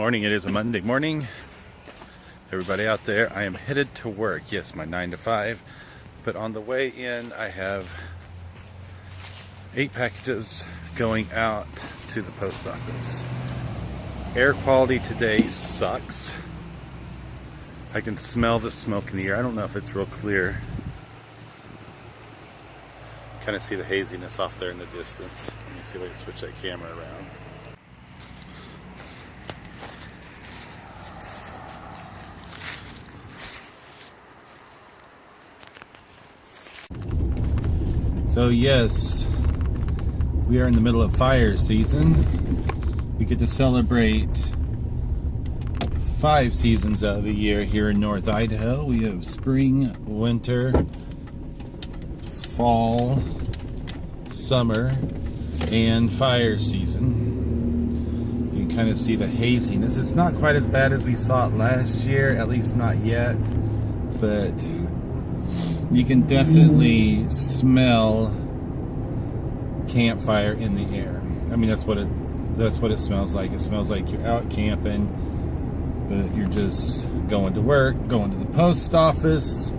morning. It is a Monday morning. Everybody out there, I am headed to work. Yes, my 9 to 5. But on the way in, I have 8 packages going out to the post office. Air quality today sucks. I can smell the smoke in the air. I don't know if it's real clear. Kind of see the haziness off there in the distance. Let me see if I can switch that camera around. So yes, we are in the middle of fire season. We get to celebrate 5 seasons out of the year here in North Idaho. We have spring, winter, fall, summer, and fire season. You can kind of see the haziness. It's not quite as bad as we saw it last year, at least not yet, but you can definitely smell campfire in the air. I mean, that's what it smells like. It smells like you're out camping, but you're just going to work, going to the post office,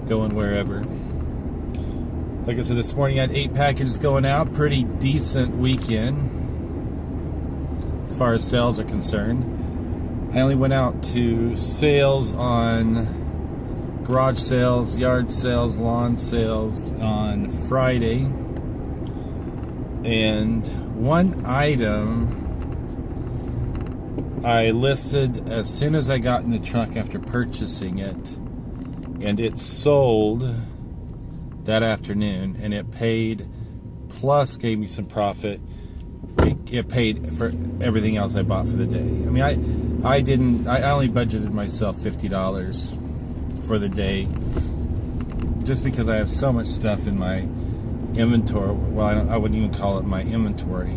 going wherever. Like I said, this morning I had 8 packages going out. Pretty decent weekend as far as sales are concerned. I only went out to sales on garage sales, yard sales, lawn sales on Friday. And one item I listed as soon as I got in the truck after purchasing it, and it sold that afternoon, and it paid plus gave me some profit. It paid for everything else I bought for the day. I mean, I only budgeted myself $50 for the day, just because I have so much stuff in my inventory. Well, I wouldn't even call it my inventory.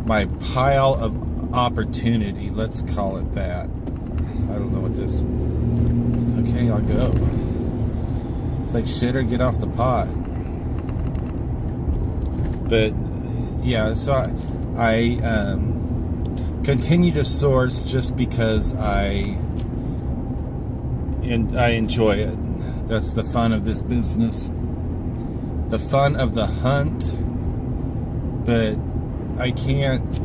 My pile of opportunity, let's call it that. I don't know what this. Okay, I'll go. It's like shit or get off the pot. But yeah, so I continue to source just because I enjoy it. That's the fun of this business, the fun of the hunt. But I can't,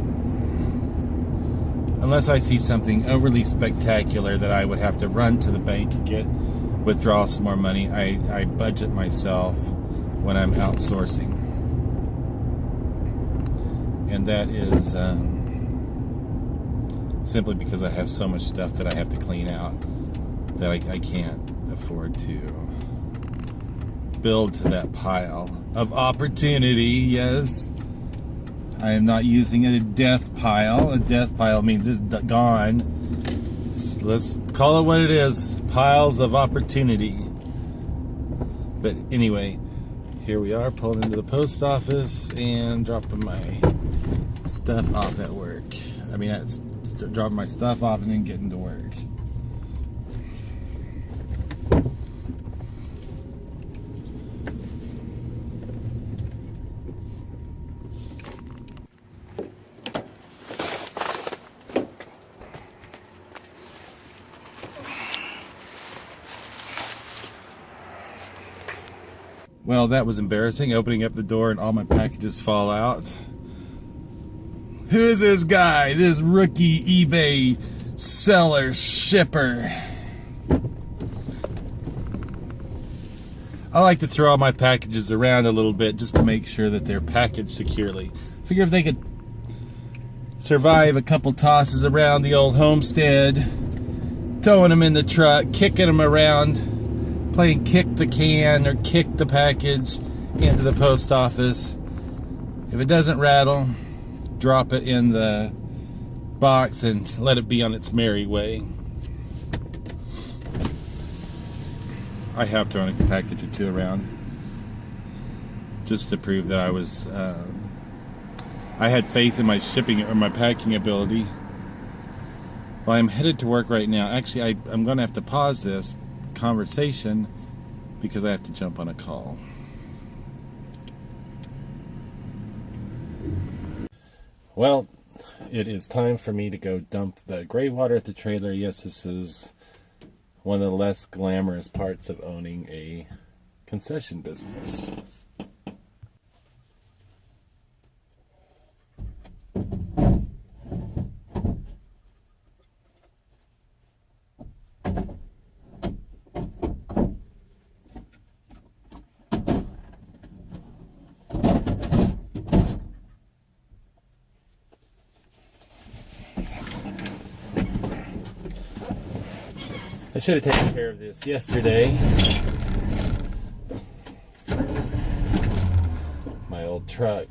unless I see something overly spectacular that I would have to run to the bank and withdraw some more money. I budget myself when I'm outsourcing, and that is simply because I have so much stuff that I have to clean out that I can't afford to build to that pile of opportunity. Yes, I am not using a death pile. A death pile means it's gone. Let's call it what it is. Piles of opportunity. But anyway, here we are, pulling into the post office and dropping my stuff off at work. I mean, that's dropping my stuff off and then getting to work. Well, that was embarrassing, opening up the door and all my packages fall out. Who is this guy? This rookie eBay seller shipper. I like to throw all my packages around a little bit just to make sure that they're packaged securely. Figure if they could survive a couple tosses around the old homestead, throwing them in the truck, kicking them around, playing kick the can or kick the package into the post office. If it doesn't rattle, drop it in the box and let it be on its merry way. I have thrown a package or 2 around just to prove that I had faith in my shipping or my packing ability. Well, I'm headed to work right now. Actually, I'm going to have to pause this conversation because I have to jump on a call. Well, it is time for me to go dump the gray water at the trailer. Yes, this is one of the less glamorous parts of owning a concession business. I should have taken care of this yesterday. My old truck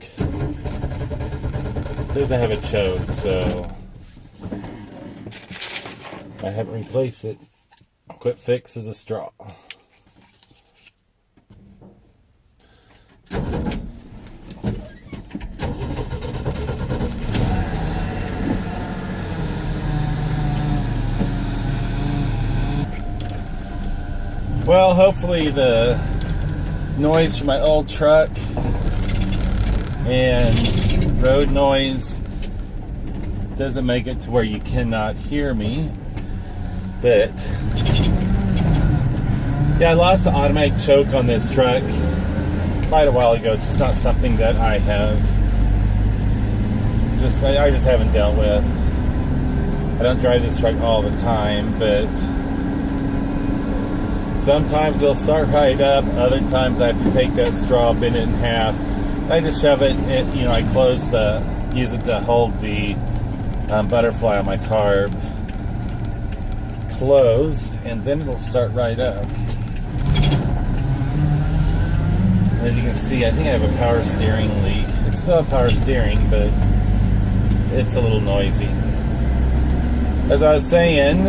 doesn't have a choke, so I haven't replaced it. Quick fix is a straw. Well, hopefully the noise from my old truck and road noise doesn't make it to where you cannot hear me. But yeah, I lost the automatic choke on this truck quite a while ago. It's just not something that I just haven't dealt with. I don't drive this truck all the time, but sometimes it'll start right up. Other times I have to take that straw, bend it in half. I just shove it, I use it to hold the butterfly on my carb closed, and then it'll start right up. As you can see, I think I have a power steering leak. It's still a power steering, but it's a little noisy. As I was saying,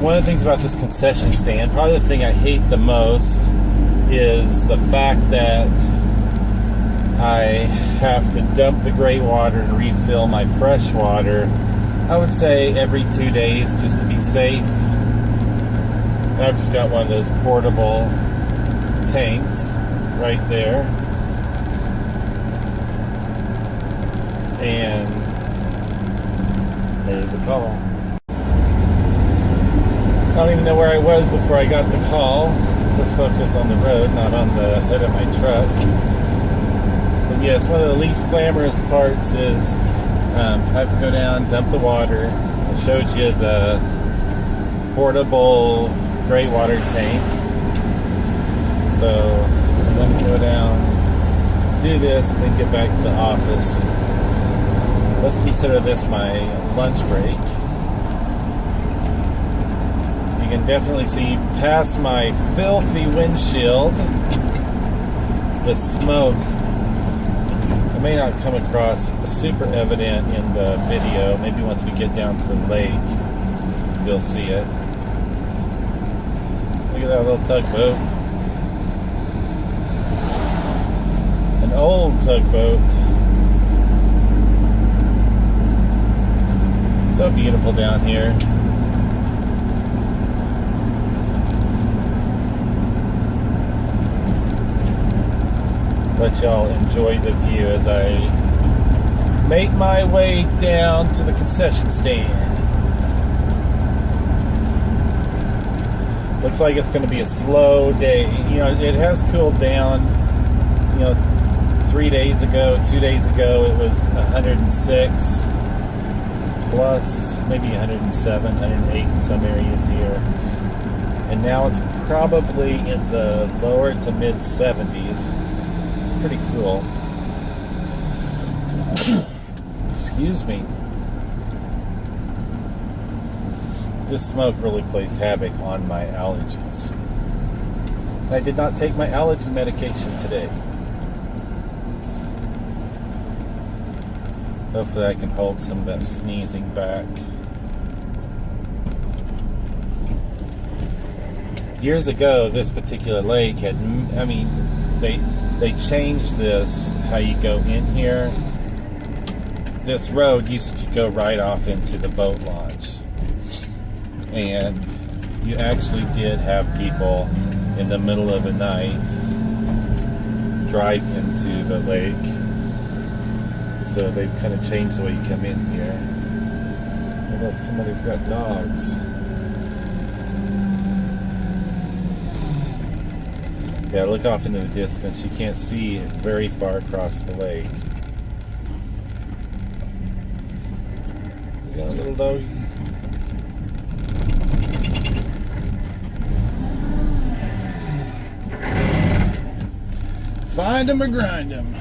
one of the things about this concession stand, probably the thing I hate the most, is the fact that I have to dump the gray water and refill my fresh water, I would say every 2 days, just to be safe. And I've just got one of those portable tanks right there. And there's a call. I don't even know where I was before I got the call. Let's focus on the road, not on the hood of my truck. But yes, one of the least glamorous parts is I have to go down, dump the water. I showed you the portable gray water tank. So I'm going to go down, do this, and then get back to the office. Let's consider this my lunch break. You can definitely see past my filthy windshield the smoke. It may not come across super evident in the video. Maybe once we get down to the lake, you'll see it. Look at that little tugboat. An old tugboat. So beautiful down here. Let y'all enjoy the view as I make my way down to the concession stand. Looks like it's going to be a slow day. It has cooled down. 3 days ago, 2 days ago, it was 106 plus, maybe 107, 108 in some areas here. And now it's probably in the lower to mid 70s. Pretty cool. Excuse me. This smoke really plays havoc on my allergies. I did not take my allergy medication today. Hopefully I can hold some of that sneezing back. Years ago, this particular lake had, they changed this, how you go in here. This road used to go right off into the boat launch. And you actually did have people in the middle of the night drive into the lake. so they've kind of changed the way you come in here. Oh, look, somebody's got dogs. Yeah, look off into the distance. You can't see very far across the lake. We got a little doggy. Find 'em or grind 'em.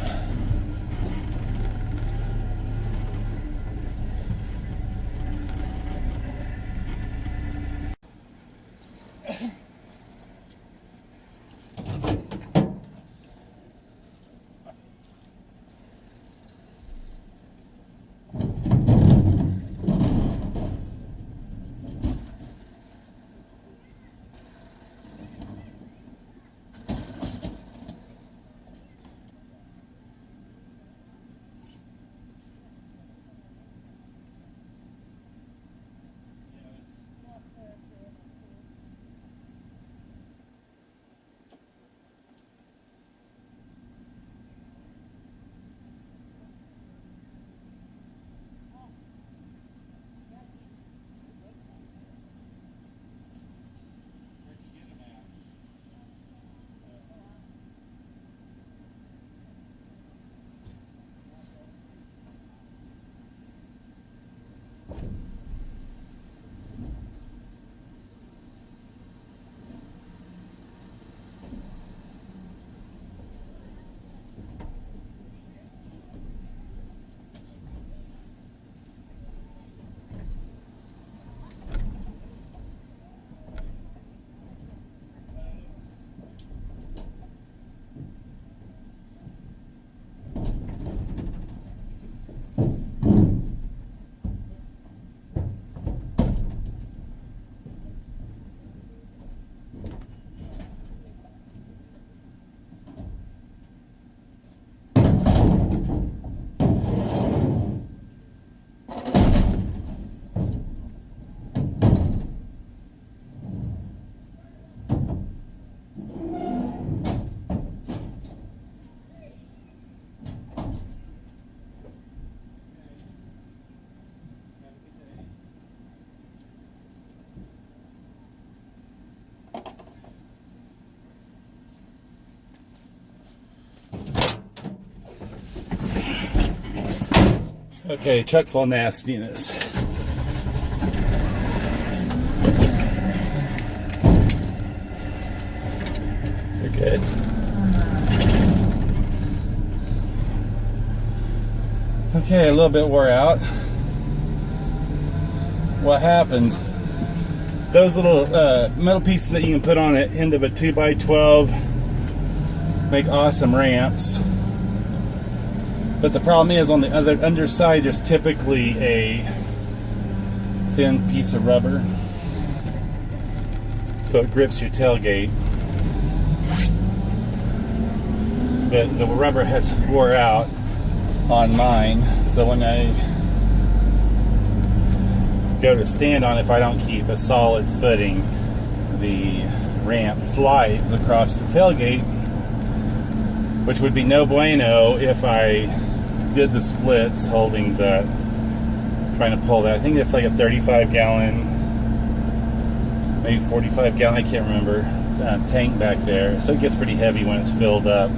Okay, truck full of nastiness. You're good. Okay, a little bit wore out. What happens? Those little metal pieces that you can put on the end of a 2x12 make awesome ramps. But the problem is on the other underside there's typically a thin piece of rubber, so it grips your tailgate. But the rubber has wore out on mine, so when I go to stand on it, if I don't keep a solid footing, the ramp slides across the tailgate, which would be no bueno if I did the splits holding the, trying to pull that. I think that's like a 35 gallon, maybe 45 gallon, I can't remember, tank back there. So it gets pretty heavy when it's filled up.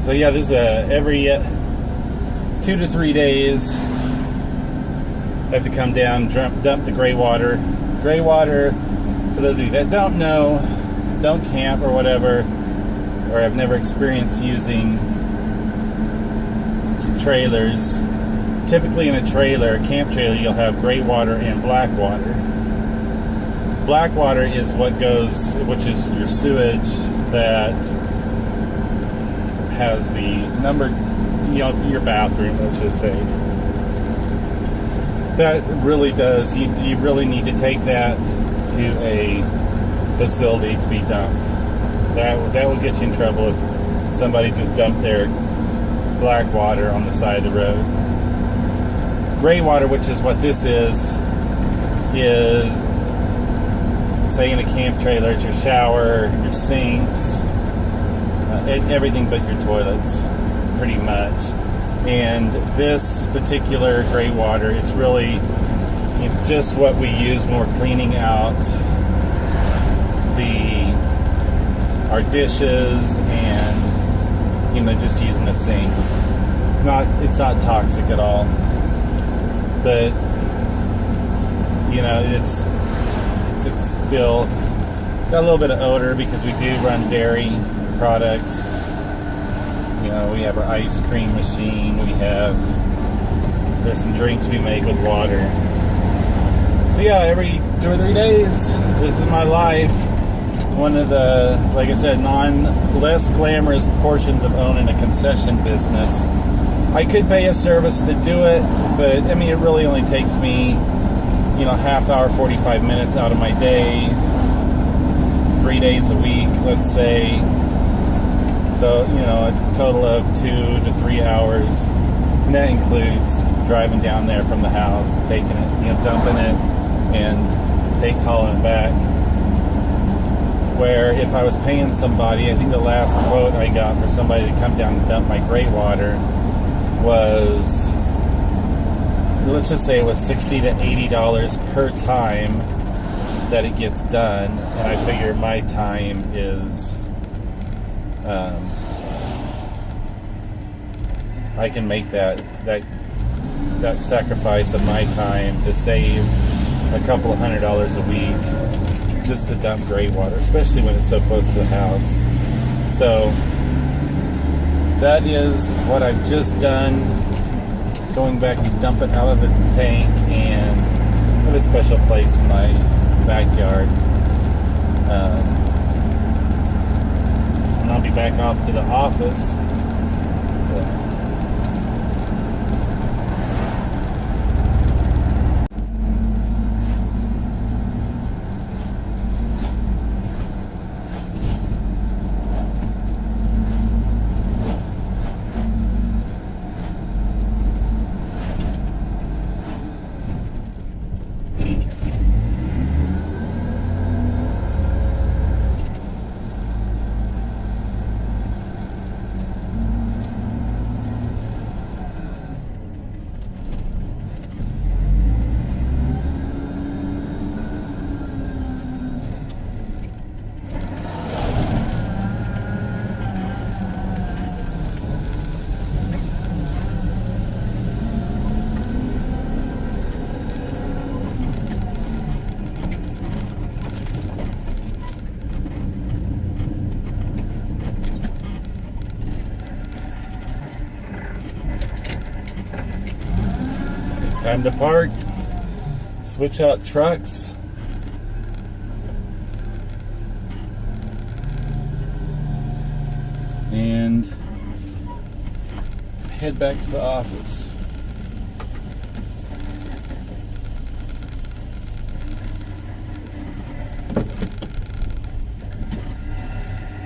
So yeah, this is every 2 to 3 days I have to come down, dump the gray water. Gray water, for those of you that don't know, don't camp or whatever, or have never experienced using trailers. Typically in a trailer, a camp trailer, you'll have gray water and black water. Black water is what goes, which is your sewage that has the number, you know, for your bathroom, let's just say. That really does, you really need to take that to a facility to be dumped. That will get you in trouble if somebody just dumped their black water on the side of the road. Gray water, which is what this is say in a camp trailer, it's your shower, your sinks, everything but your toilets. pretty much. And this particular gray water, it's really just what we use more cleaning out our dishes and just using the sinks. It's not toxic at all, but it's still got a little bit of odor because we do run dairy products. We have our ice cream machine. There's some drinks we make with water. So yeah, every 2 or 3 days, this is my life. One of the, like I said, less glamorous portions of owning a concession business. I could pay a service to do it, but it really only takes me, half hour, 45 minutes out of my day, 3 days a week, let's say. So, a total of 2 to 3 hours. And that includes driving down there from the house, taking it, dumping it, and hauling it back. Where if I was paying somebody, I think the last quote I got for somebody to come down and dump my gray water was, let's just say it was $60 to $80 per time that it gets done. And I figure my time is, I can make that sacrifice of my time to save a couple of $100 a week just to dump gray water, especially when it's so close to the house. So that is what I've just done, going back to dump it out of the tank and put a special place in my backyard. And I'll be back off to the office. So time to park, switch out trucks, and head back to the office.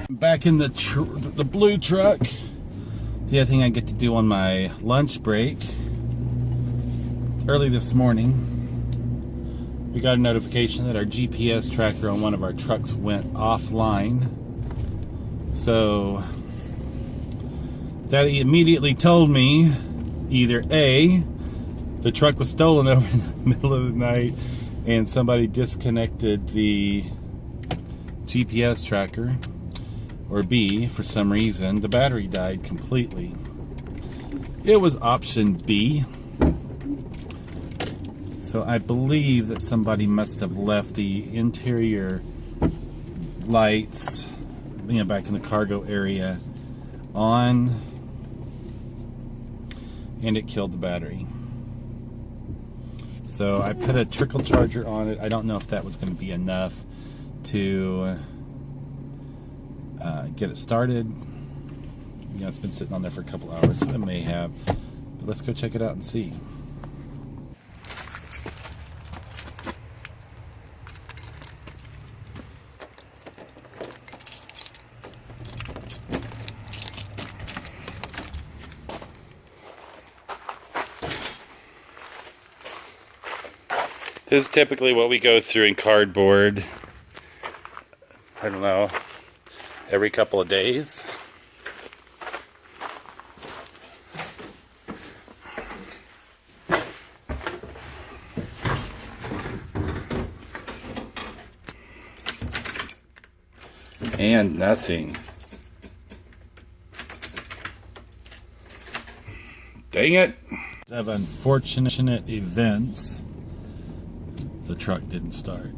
Back in the blue truck. The other thing I get to do on my lunch break. Early this morning, we got a notification that our GPS tracker on one of our trucks went offline. So that immediately told me either A, the truck was stolen over in the middle of the night and somebody disconnected the GPS tracker, or B, for some reason, the battery died completely. It was option B. So I believe that somebody must have left the interior lights, back in the cargo area on, and it killed the battery. So I put a trickle charger on it. I don't know if that was going to be enough to get it started. It's been sitting on there for a couple hours, so it may have. But let's go check it out and see. This is typically what we go through in cardboard, I don't know, every couple of days. And nothing. Dang it. Of unfortunate events, the truck didn't start.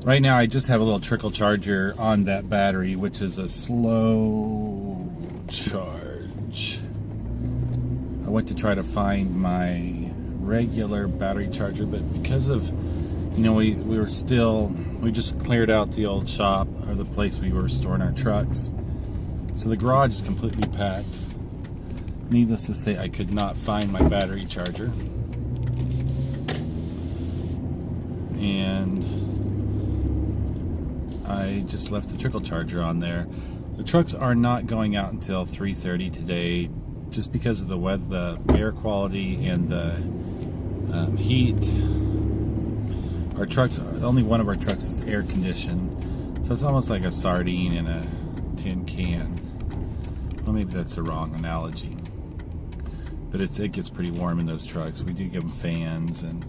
Right now I just have a little trickle charger on that battery, which is a slow charge. I went to try to find my regular battery charger, but because of, you know, we just cleared out the old shop, or the place we were storing our trucks. So the garage is completely packed. Needless to say, I could not find my battery charger. And I just left the trickle charger on there. The trucks are not going out until 3:30 today, just because of the weather, the air quality, and the heat. Our trucks, only one of our trucks is air conditioned, so it's almost like a sardine in a tin can. Well, maybe that's the wrong analogy, but it gets pretty warm in those trucks. We do give them fans and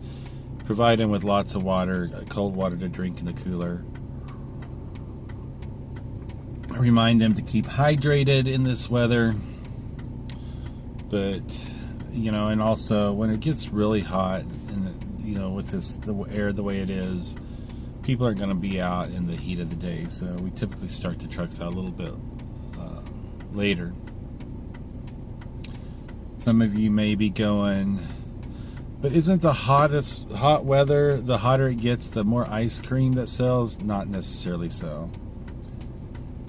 provide them with lots of water, cold water to drink in the cooler. I remind them to keep hydrated in this weather, but you know, and also when it gets really hot, and you know, with the air the way it is, people are going to be out in the heat of the day, so we typically start the trucks out a little bit later. Some of you may be going, but isn't the hot weather, the hotter it gets, the more ice cream that sells? Not necessarily so.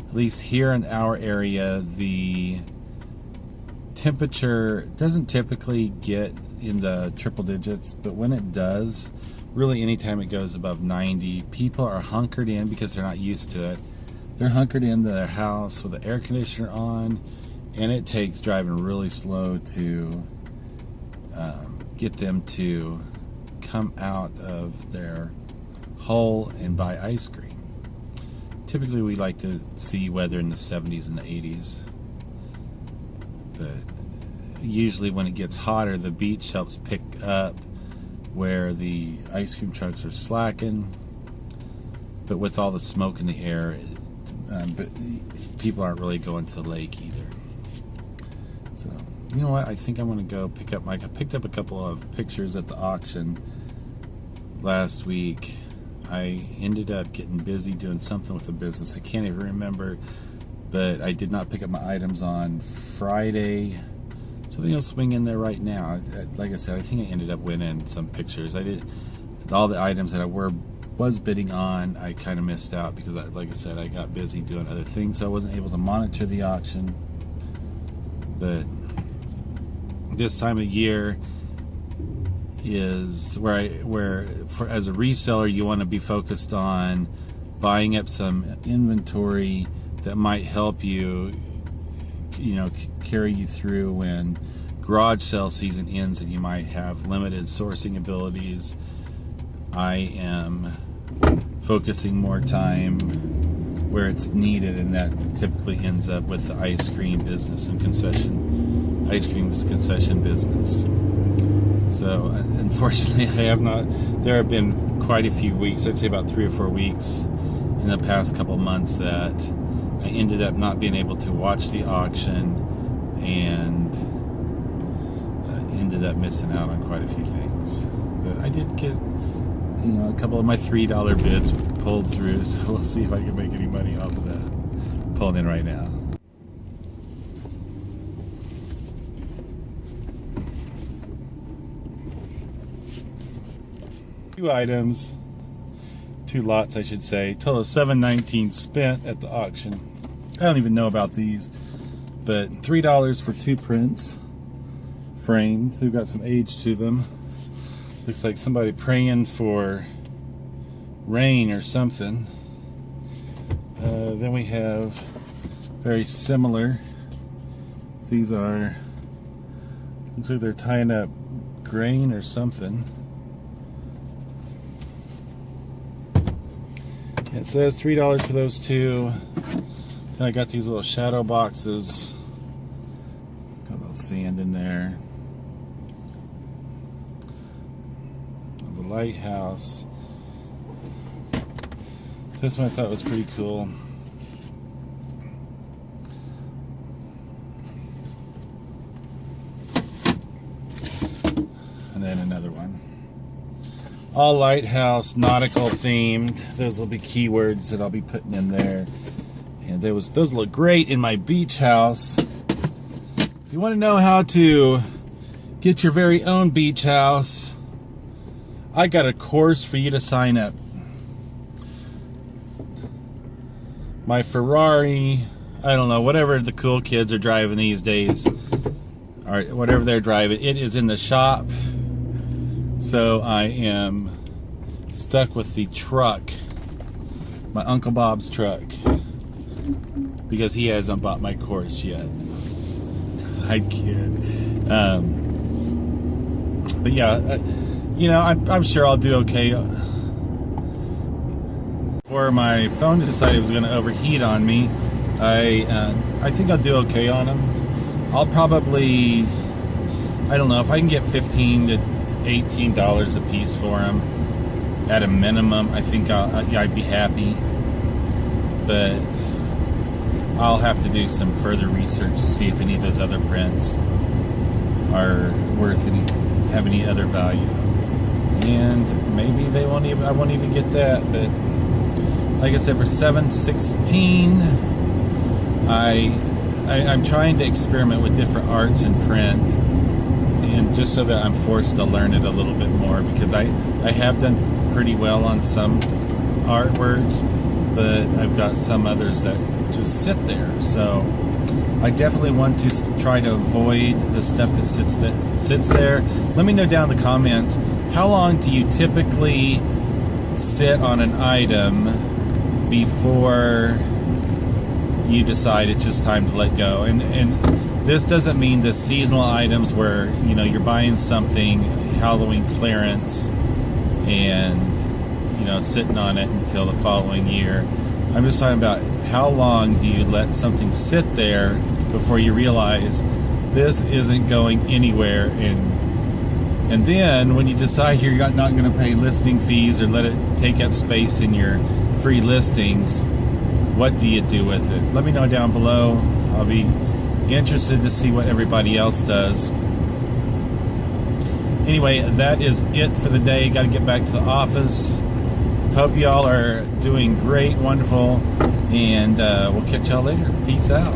At least here in our area, the temperature doesn't typically get in the triple digits, but when it does, really anytime it goes above 90, people are hunkered in because they're not used to it. They're hunkered in their house with the air conditioner on, and it takes driving really slow to get them to come out of their hole and buy ice cream. Typically we like to see weather in the 70s and the 80s, but usually when it gets hotter, the beach helps pick up where the ice cream trucks are slacking. But with all the smoke in the air, but people aren't really going to the lake either. So, you know what? I think I'm going to go pick up I picked up a couple of pictures at the auction last week. I ended up getting busy doing something with the business. I can't even remember, but I did not pick up my items on Friday. So I think I'll swing in there right now. Like I said, I think I ended up winning some pictures. I did all the items that I was bidding on. I kind of missed out because, like I said, I got busy doing other things, so I wasn't able to monitor the auction. But this time of year is where as a reseller you want to be focused on buying up some inventory that might help you, carry you through when garage sale season ends and you might have limited sourcing abilities. I am focusing more time where it's needed, and that typically ends up with the ice cream business and concession business. So unfortunately there have been quite a few weeks, I'd say about 3 or 4 weeks in the past couple months, that I ended up not being able to watch the auction and ended up missing out on quite a few things. But I did get a couple of my $3 bids pulled through, so we'll see if I can make any money off of that. Pulling in right now. Two lots I should say, total of $7.19 spent at the auction. I don't even know about these, but $3 for 2 prints, framed. They've got some age to them. Looks like somebody praying for rain or something. Then we have very similar. These are, looks like they're tying up grain or something. Yeah, so that's $3 for those two. Then I got these little shadow boxes. Got a little sand in there. The lighthouse. This one I thought was pretty cool. And then another one. All lighthouse, nautical themed. Those will be keywords that I'll be putting in there. And those look great in my beach house. If you want to know how to get your very own beach house, I got a course for you to sign up. My Ferrari, I don't know, whatever the cool kids are driving these days, or whatever they're driving, it is in the shop. So I am stuck with the truck, my Uncle Bob's truck, because he hasn't bought my course yet. I kid. But yeah, you know, I'm sure I'll do okay. Before my phone decided it was going to overheat on me, I think I'll do okay on them. I'll probably, I don't know, if I can get $15 to $18 a piece for them at a minimum, I think I'd be happy. But I'll have to do some further research to see if any of those other prints are have any other value. And maybe I won't even get that, but like I said, for $7.16, I'm trying to experiment with different arts and print, and just so that I'm forced to learn it a little bit more, because I have done pretty well on some artwork, but I've got some others that just sit there. So I definitely want to try to avoid the stuff that sits there. Let me know down in the comments, how long do you typically sit on an item before you decide it's just time to let go? And this doesn't mean the seasonal items where, you know, you're buying something Halloween clearance and, you know, sitting on it until the following year. I'm just talking about how long do you let something sit there before you realize this isn't going anywhere, and then when you decide you're not going to pay listing fees or let it take up space in your free listings, what do you do with it? Let me know down below. I'll be interested to see what everybody else does. Anyway, that is it for the day. Got to get back to the office. Hope y'all are doing great, wonderful, and we'll catch y'all later. Peace out.